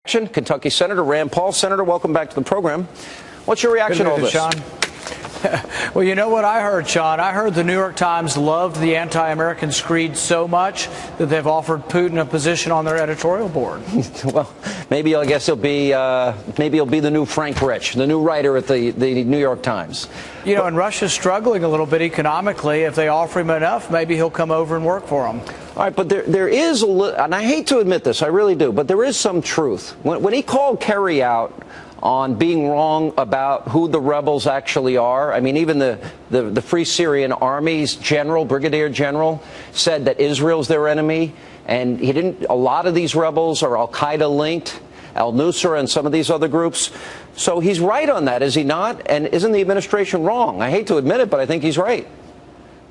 Kentucky Senator Rand Paul. Senator, welcome back to the program. What's your reaction to all this? Sean. Well, you know what I heard, Sean? I heard the New York Times loved the anti-American screed so much that they've offered Putin a position on their editorial board. Well, maybe I guess he'll be the new Frank Rich, the new writer at the New York Times. You know, and Russia's struggling a little bit economically. If they offer him enough, maybe he'll come over and work for them. All right, but there is a little, and I hate to admit this, I really do, but there is some truth. When he called Kerry out on being wrong about who the rebels actually are. I mean, even the Free Syrian Army's general, brigadier general, said that Israel's their enemy. And he didn't. A lot of these rebels are al-Qaeda linked, al-Nusra and some of these other groups. So he's right on that, is he not? And isn't the administration wrong? I hate to admit it, but I think he's right.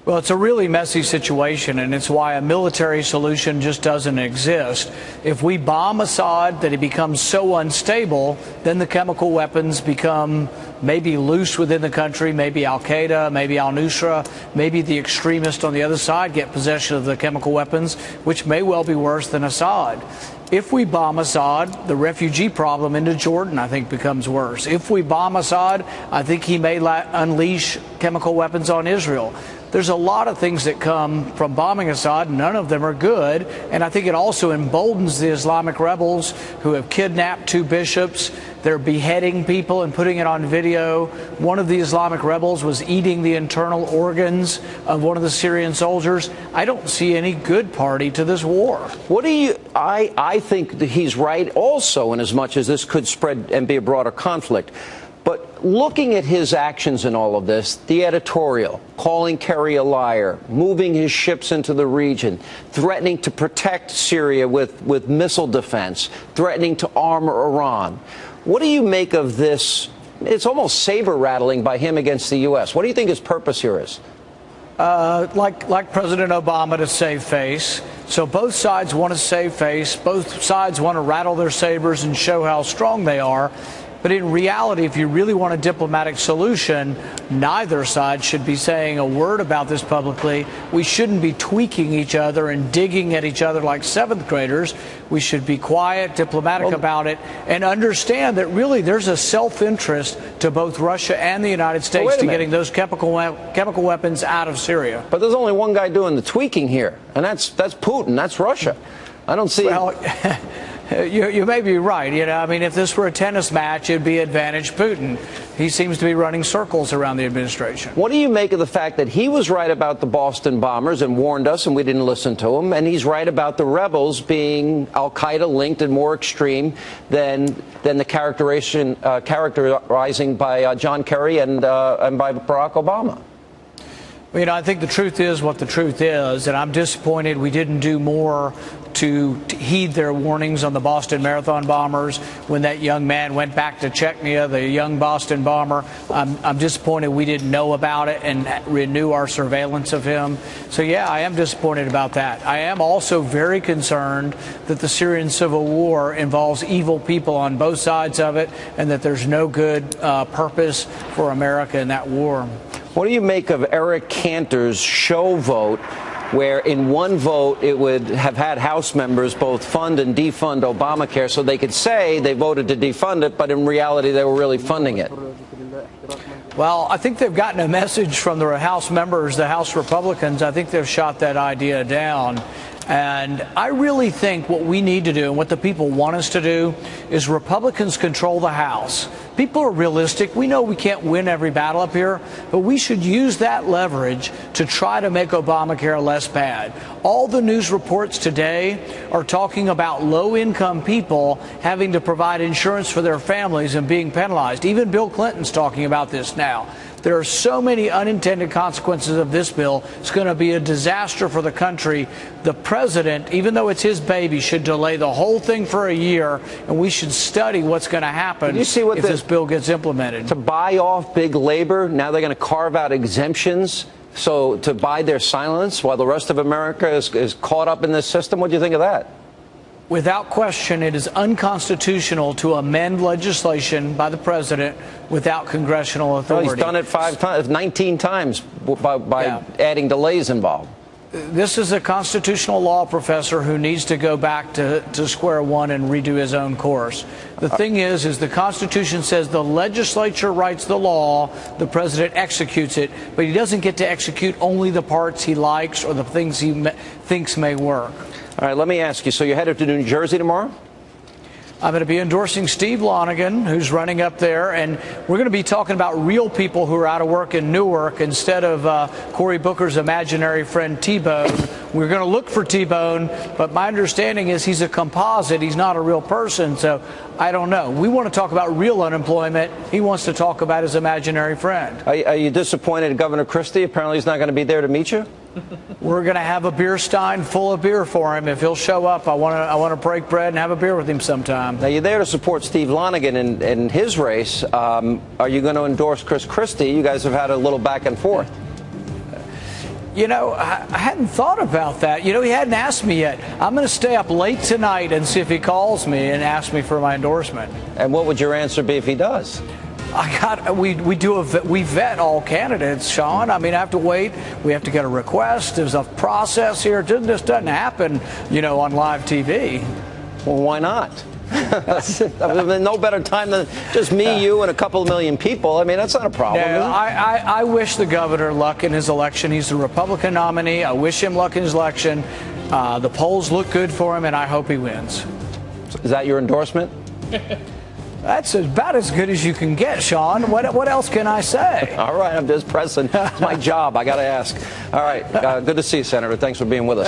Well, it's a really messy situation, and it's why a military solution just doesn't exist. If we bomb Assad, that he becomes so unstable, then the chemical weapons become maybe loose within the country, maybe al-Qaeda, maybe al-Nusra, maybe the extremists on the other side get possession of the chemical weapons, which may well be worse than Assad. If we bomb Assad, the refugee problem into Jordan, I think, becomes worse. If we bomb Assad, I think he may unleash chemical weapons on Israel. There's a lot of things that come from bombing Assad. None of them are good. And I think it also emboldens the Islamic rebels who have kidnapped 2 bishops. They're beheading people and putting it on video. One of the Islamic rebels was eating the internal organs of one of the Syrian soldiers. I don't see any good party to this war. What do you? I think that he's right also, in as much as this could spread and be a broader conflict. But looking at his actions in all of this, the editorial, calling Kerry a liar, moving his ships into the region, threatening to protect Syria with missile defense, threatening to arm Iran. What do you make of this? It's almost saber-rattling by him against the U.S. What do you think his purpose here is? Like President Obama, to save face. So both sides want to save face. Both sides want to rattle their sabers and show how strong they are. But in reality, if you really want a diplomatic solution, neither side should be saying a word about this publicly. We shouldn't be tweaking each other and digging at each other like 7th graders. We should be quiet, diplomatic about it, and understand that really there's a self-interest to both Russia and the United States to getting those chemical weapons out of Syria. But there's only one guy doing the tweaking here, and that's Putin. That's Russia. I don't see. Well, you may be right. You know, I mean, if this were a tennis match, it'd be advantage Putin. He seems to be running circles around the administration. What do you make of the fact that he was right about the Boston bombers and warned us and we didn't listen to him, and he's right about the rebels being al-Qaeda linked and more extreme than the characterizing by John Kerry and by Barack Obama? Well, you know, I think the truth is what the truth is, and I'm disappointed we didn't do more to heed their warnings on the Boston Marathon bombers when that young man went back to Chechnya, the young Boston bomber. I'm disappointed we didn't know about it and renew our surveillance of him. So, yeah, I am disappointed about that. I am also very concerned that the Syrian civil war involves evil people on both sides of it and that there's no good purpose for America in that war. What do you make of Eric Cantor's show vote, where in one vote it would have had House members both fund and defund Obamacare, so they could say they voted to defund it, but in reality they were really funding it? Well, I think they've gotten a message from the House members, the House Republicans. I think they've shot that idea down. And I really think what we need to do and what the people want us to do is Republicans control the House. People are realistic. We know we can't win every battle up here, but we should use that leverage to try to make Obamacare less bad. All the news reports today are talking about low-income people having to provide insurance for their families and being penalized. Even Bill Clinton's talking about this now. There are so many unintended consequences of this bill. It's going to be a disaster for the country. The president, even though it's his baby, should delay the whole thing for a year, and we should study what's going to happen if this bill gets implemented. To buy off big labor, now they're going to carve out exemptions, so to buy their silence while the rest of America is caught up in this system. What do you think of that? Without question, it is unconstitutional to amend legislation by the president without congressional authority. Well, he's done it 19 times by adding delays involved. This is a constitutional law professor who needs to go back to square one and redo his own course. The thing is the Constitution says the legislature writes the law, the president executes it, but he doesn't get to execute only the parts he likes or the things he thinks may work. All right, let me ask you, so you're headed to New Jersey tomorrow? I'm going to be endorsing Steve Lonegan, who's running up there, and we're going to be talking about real people who are out of work in Newark instead of Cory Booker's imaginary friend T-Bone. We're going to look for T-Bone, but my understanding is he's a composite. He's not a real person, so I don't know. We want to talk about real unemployment. He wants to talk about his imaginary friend. Are you disappointed at Governor Christie? Apparently he's not going to be there to meet you? We're going to have a beer stein full of beer for him. If he'll show up, I want to break bread and have a beer with him sometime. Now, you're there to support Steve Lonegan in his race. Are you going to endorse Chris Christie? You guys have had a little back and forth. You know, I hadn't thought about that. You know, he hadn't asked me yet. I'm going to stay up late tonight and see if he calls me and asks me for my endorsement. And what would your answer be if he does? We vet all candidates, Sean. I mean, I have to wait. We have to get a request. There's a process here. It just doesn't happen, you know, on live TV. Well, why not? No better time than just me, you, and a couple of million people. I mean, that's not a problem. No, I wish the governor luck in his election. He's the Republican nominee. I wish him luck in his election. The polls look good for him, and I hope he wins. Is that your endorsement? That's about as good as you can get, Sean. What else can I say? All right, I'm just pressing. It's my job. I got to ask. All right, good to see you, Senator. Thanks for being with us.